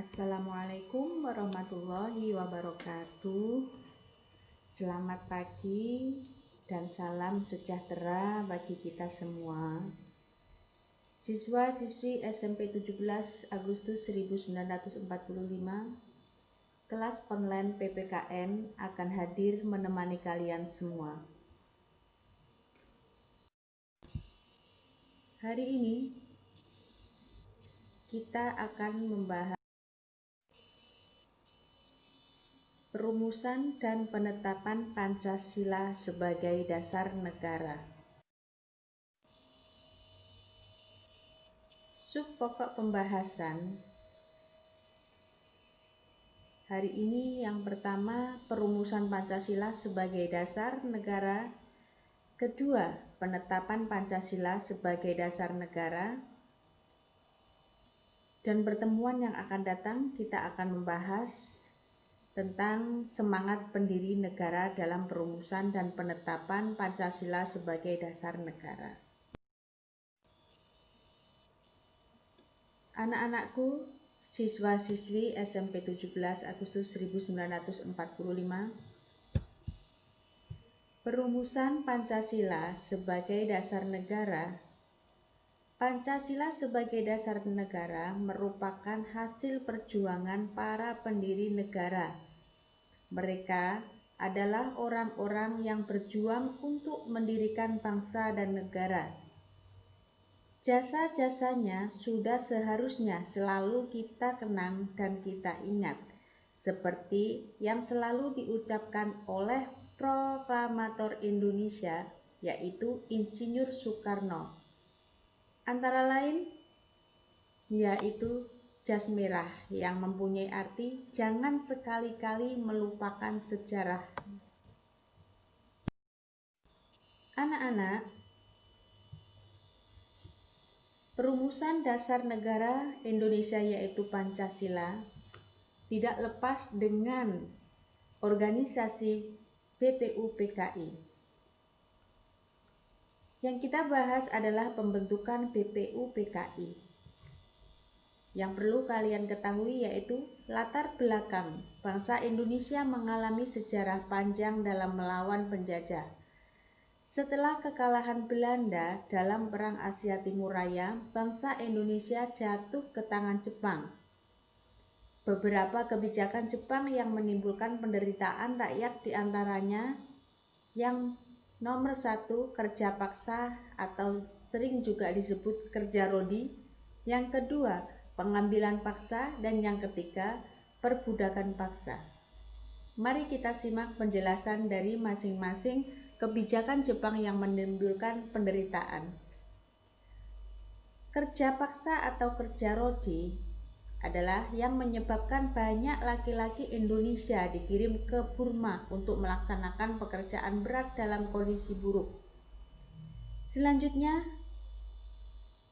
Assalamualaikum warahmatullahi wabarakatuh. Selamat pagi dan salam sejahtera bagi kita semua. Siswa-siswi SMP 17 Agustus 1945 kelas online PPKN akan hadir menemani kalian semua. Hari ini kita akan membahas perumusan dan penetapan Pancasila sebagai dasar negara. Subpokok pembahasan hari ini yang pertama, perumusan Pancasila sebagai dasar negara. Kedua, penetapan Pancasila sebagai dasar negara. Dan pertemuan yang akan datang kita akan membahas tentang semangat pendiri negara dalam perumusan dan penetapan Pancasila sebagai dasar negara. Anak-anakku, siswa-siswi SMP 17 Agustus 1945, perumusan Pancasila sebagai dasar negara. Pancasila sebagai dasar negara merupakan hasil perjuangan para pendiri negara. Mereka adalah orang-orang yang berjuang untuk mendirikan bangsa dan negara. Jasa-jasanya sudah seharusnya selalu kita kenang dan kita ingat, seperti yang selalu diucapkan oleh proklamator Indonesia, yaitu Insinyur Soekarno. Antara lain, yaitu jas merah yang mempunyai arti jangan sekali-kali melupakan sejarah. Anak-anak, perumusan dasar negara Indonesia yaitu Pancasila tidak lepas dengan organisasi BPUPKI. Yang kita bahas adalah pembentukan BPUPKI. Yang perlu kalian ketahui yaitu latar belakang bangsa Indonesia mengalami sejarah panjang dalam melawan penjajah. Setelah kekalahan Belanda dalam Perang Asia Timur Raya, bangsa Indonesia jatuh ke tangan Jepang. Beberapa kebijakan Jepang yang menimbulkan penderitaan rakyat diantaranya yang nomor 1, kerja paksa atau sering juga disebut kerja rodi. Yang kedua, pengambilan paksa. Dan yang ketiga, perbudakan paksa. Mari kita simak penjelasan dari masing-masing kebijakan Jepang yang menimbulkan penderitaan. Kerja paksa atau kerja rodi adalah yang menyebabkan banyak laki-laki Indonesia dikirim ke Burma untuk melaksanakan pekerjaan berat dalam kondisi buruk. Selanjutnya,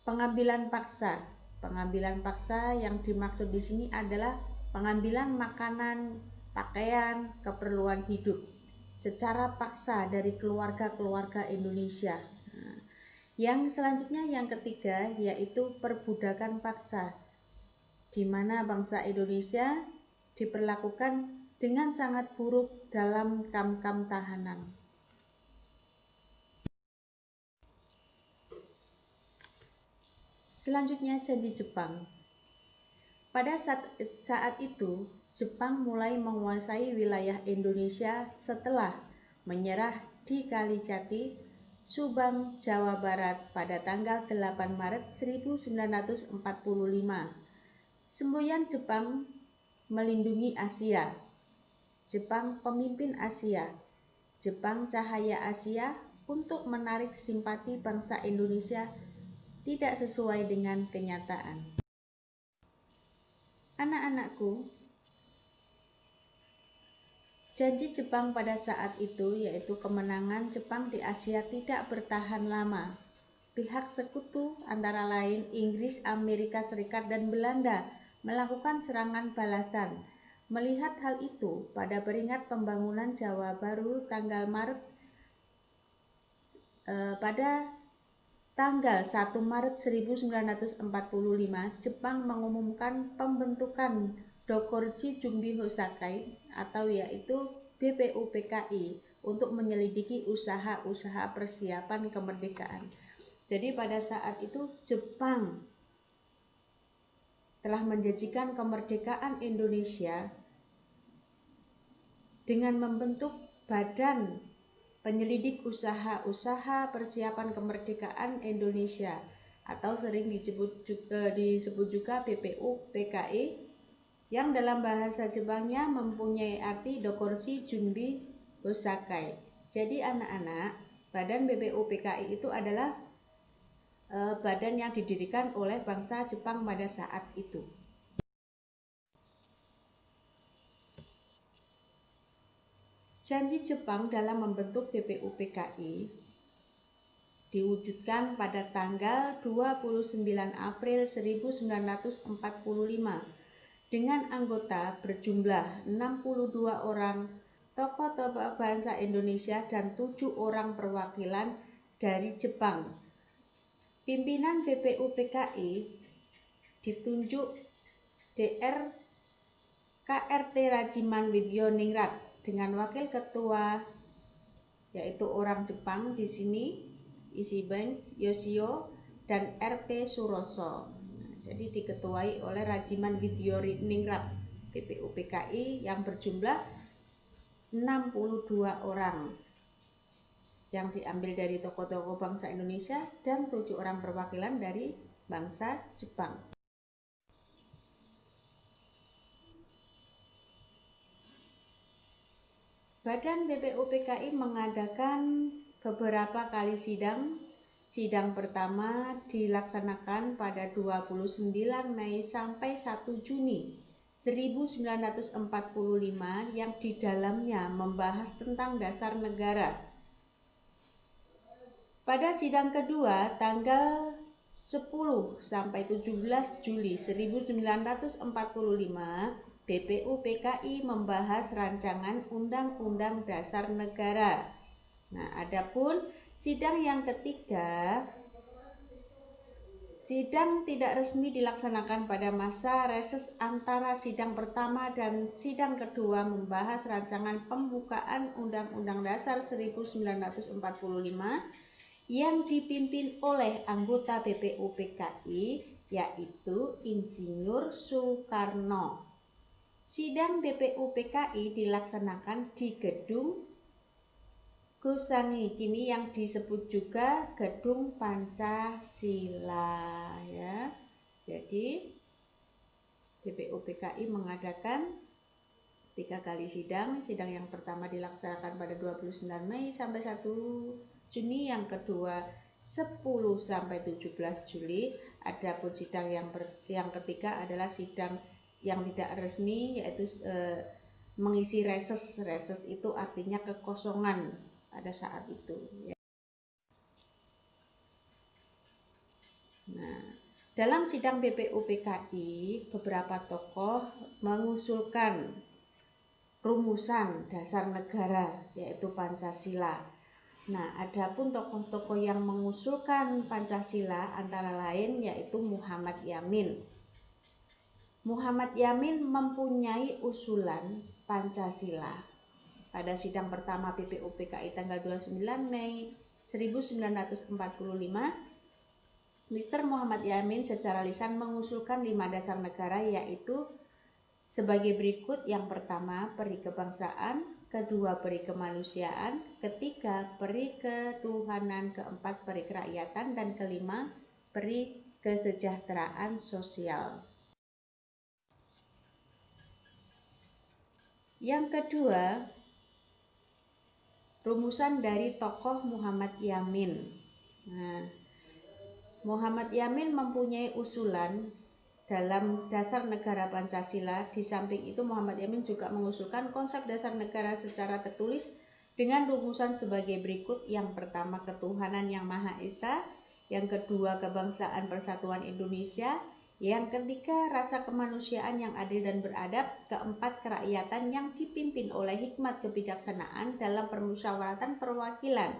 pengambilan paksa. Pengambilan paksa yang dimaksud di sini adalah pengambilan makanan, pakaian, keperluan hidup secara paksa dari keluarga-keluarga Indonesia. Yang selanjutnya yang ketiga yaitu perbudakan paksa, di mana bangsa Indonesia diperlakukan dengan sangat buruk dalam kam-kam tahanan. Selanjutnya janji Jepang. Pada saat itu, Jepang mulai menguasai wilayah Indonesia setelah menyerah di Kalijati, Subang, Jawa Barat pada tanggal 8 Maret 1945. Semboyan Jepang melindungi Asia. Jepang pemimpin Asia. Jepang cahaya Asia untuk menarik simpati bangsa Indonesia tidak sesuai dengan kenyataan. Anak-anakku, janji Jepang pada saat itu yaitu kemenangan Jepang di Asia tidak bertahan lama. Pihak sekutu antara lain Inggris, Amerika Serikat, dan Belanda melakukan serangan balasan. Melihat hal itu, pada peringat pembangunan Jawa Baru tanggal Maret pada tanggal 1 Maret 1945, Jepang mengumumkan pembentukan Dokorji Jumbi Hosakai atau yaitu BPUPKI untuk menyelidiki usaha-usaha persiapan kemerdekaan. Jadi pada saat itu Jepang telah menjanjikan kemerdekaan Indonesia dengan membentuk Badan Penyelidik Usaha-Usaha Persiapan Kemerdekaan Indonesia atau sering disebut juga BPUPKI yang dalam bahasa Jepangnya mempunyai arti Dokorji Jumbi Hosakai. Jadi anak-anak, Badan BPUPKI itu adalah badan yang didirikan oleh bangsa Jepang pada saat itu. Janji Jepang dalam membentuk BPUPKI diwujudkan pada tanggal 29 April 1945 dengan anggota berjumlah 62 orang tokoh-tokoh bangsa Indonesia dan 7 orang perwakilan dari Jepang. Pimpinan BPUPKI ditunjuk Dr. KRT Rajiman Widioningrat dengan wakil ketua yaitu orang Jepang di sini Ishiben Yoshio dan RP Suroso. Jadi diketuai oleh Rajiman Widioningrat BPUPKI yang berjumlah 62 orang yang diambil dari tokoh-tokoh bangsa Indonesia dan 7 orang perwakilan dari bangsa Jepang. Badan BPUPKI mengadakan beberapa kali sidang. Sidang pertama dilaksanakan pada 29 Mei sampai 1 Juni 1945 yang di dalamnya membahas tentang dasar negara. Pada sidang kedua tanggal 10 sampai 17 Juli 1945 BPUPKI membahas rancangan Undang-Undang Dasar Negara. Nah, adapun sidang yang ketiga, sidang tidak resmi dilaksanakan pada masa reses antara sidang pertama dan sidang kedua membahas rancangan pembukaan Undang-Undang Dasar 1945 yang dipimpin oleh anggota BPUPKI yaitu Insinyur Soekarno. Sidang BPUPKI dilaksanakan di Gedung Gosangi, kini yang disebut juga Gedung Pancasila ya. Jadi BPUPKI mengadakan 3 kali sidang. Sidang yang pertama dilaksanakan pada 29 Mei sampai 1 Juni, yang kedua 10 sampai 17 Juli. Adapun sidang yang ketiga adalah sidang yang tidak resmi yaitu mengisi reses. Reses itu artinya kekosongan pada saat itu ya. Nah, dalam sidang BPUPKI beberapa tokoh mengusulkan rumusan dasar negara yaitu Pancasila. Nah, adapun tokoh-tokoh yang mengusulkan Pancasila antara lain yaitu Muhammad Yamin. Muhammad Yamin mempunyai usulan Pancasila. Pada sidang pertama BPUPKI tanggal 29 Mei 1945, Mr. Muhammad Yamin secara lisan mengusulkan 5 dasar negara yaitu sebagai berikut. Yang pertama, peri kebangsaan, kedua, peri kemanusiaan, ketiga, peri ketuhanan, keempat, peri kerakyatan, dan kelima, peri kesejahteraan sosial. Yang kedua, rumusan dari tokoh Muhammad Yamin. Nah, Muhammad Yamin mempunyai usulan dalam dasar negara Pancasila. Di samping itu Muhammad Yamin juga mengusulkan konsep dasar negara secara tertulis dengan rumusan sebagai berikut. Yang pertama, ketuhanan yang Maha Esa. Yang kedua, kebangsaan persatuan Indonesia. Yang ketiga, rasa kemanusiaan yang adil dan beradab. Keempat, kerakyatan yang dipimpin oleh hikmat kebijaksanaan dalam permusyawaratan perwakilan.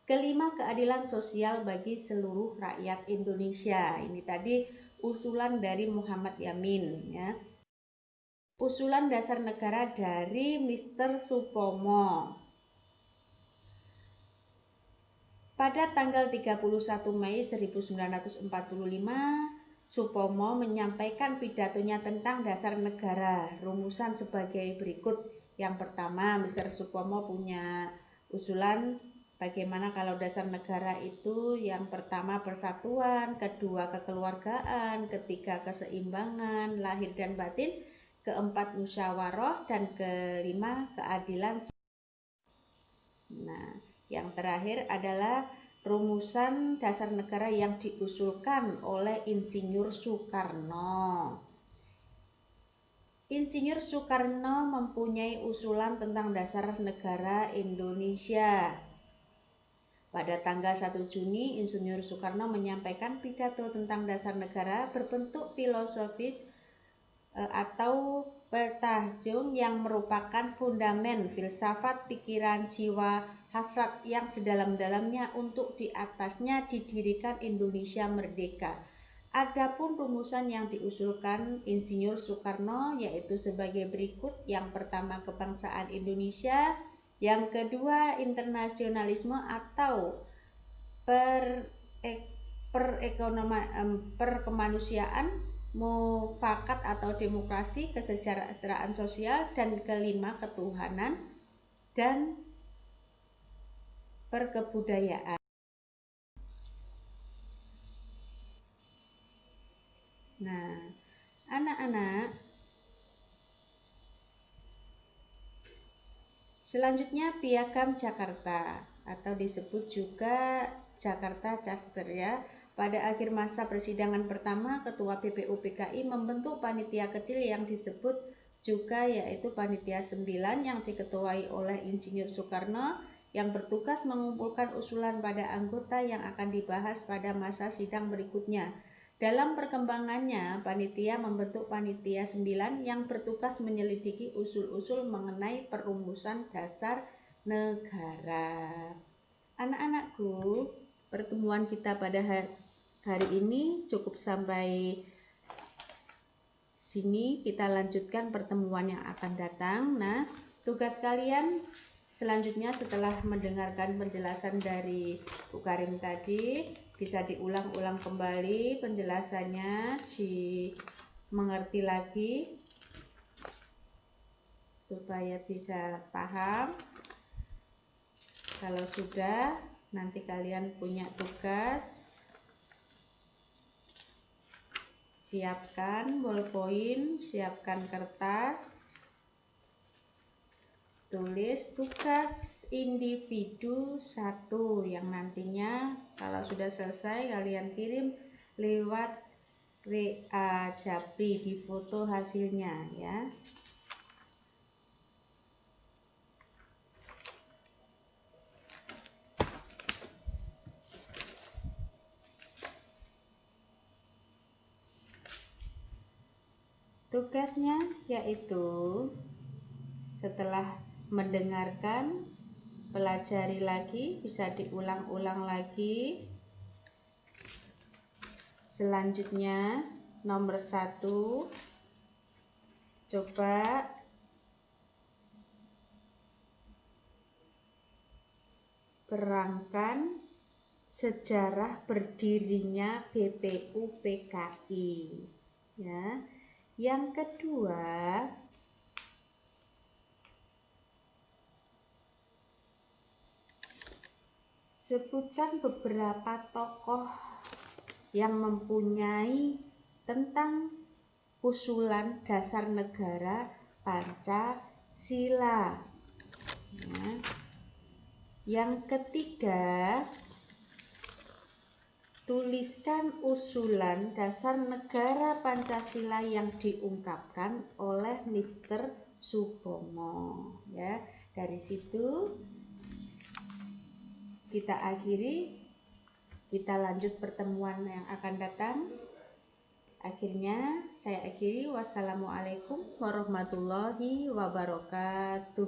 Kelima, keadilan sosial bagi seluruh rakyat Indonesia. Ini tadi usulan dari Muhammad Yamin, ya. Usulan dasar negara dari Mr. Supomo. Pada tanggal 31 Mei 1945, Supomo menyampaikan pidatonya tentang dasar negara. Rumusan sebagai berikut. Yang pertama, Mr. Supomo punya usulan bagaimana kalau dasar negara itu yang pertama persatuan, kedua kekeluargaan, ketiga keseimbangan lahir dan batin, keempat musyawarah, dan kelima keadilan. Nah, yang terakhir adalah rumusan dasar negara yang diusulkan oleh Insinyur Soekarno. Insinyur Soekarno mempunyai usulan tentang dasar negara Indonesia. Pada tanggal 1 Juni, Insinyur Soekarno menyampaikan pidato tentang dasar negara berbentuk filosofis atau petahjung yang merupakan fundamen filsafat pikiran jiwa hasrat yang sedalam-dalamnya untuk di atasnya didirikan Indonesia merdeka. Adapun rumusan yang diusulkan Insinyur Soekarno yaitu sebagai berikut. Yang pertama, kebangsaan Indonesia. Yang kedua, internasionalisme atau perkemanusiaan, mufakat atau demokrasi, kesejahteraan sosial, dan kelima, ketuhanan dan perkebudayaan. Nah, anak-anak, selanjutnya Piagam Jakarta atau disebut juga Jakarta Charter, ya. Pada akhir masa persidangan pertama, Ketua BPUPKI membentuk panitia kecil yang disebut juga yaitu Panitia 9 yang diketuai oleh Insinyur Soekarno yang bertugas mengumpulkan usulan pada anggota yang akan dibahas pada masa sidang berikutnya. Dalam perkembangannya, panitia membentuk Panitia 9 yang bertugas menyelidiki usul-usul mengenai perumusan dasar negara. Anak-anakku, pertemuan kita pada hari ini cukup sampai sini. Kita lanjutkan pertemuan yang akan datang. Nah, tugas kalian selanjutnya setelah mendengarkan penjelasan dari Bu Karim tadi, bisa diulang-ulang kembali penjelasannya, dimengerti lagi supaya bisa paham. Kalau sudah, nanti kalian punya tugas, siapkan ballpoint, siapkan kertas, tulis tugas individu 1 yang nantinya kalau sudah selesai kalian kirim lewat WA Japri, di foto hasilnya, ya. Tugasnya yaitu setelah mendengarkan, pelajari lagi, bisa diulang-ulang lagi. Selanjutnya nomor 1, coba terangkan sejarah berdirinya BPUPKI, ya. Yang kedua, sebutkan beberapa tokoh yang mempunyai tentang usulan dasar negara Pancasila. Ya. Yang ketiga, tuliskan usulan dasar negara Pancasila yang diungkapkan oleh Mr. Supomo. Ya, dari situ kita akhiri, kita lanjut pertemuan yang akan datang. Akhirnya saya akhiri, wassalamualaikum warahmatullahi wabarakatuh.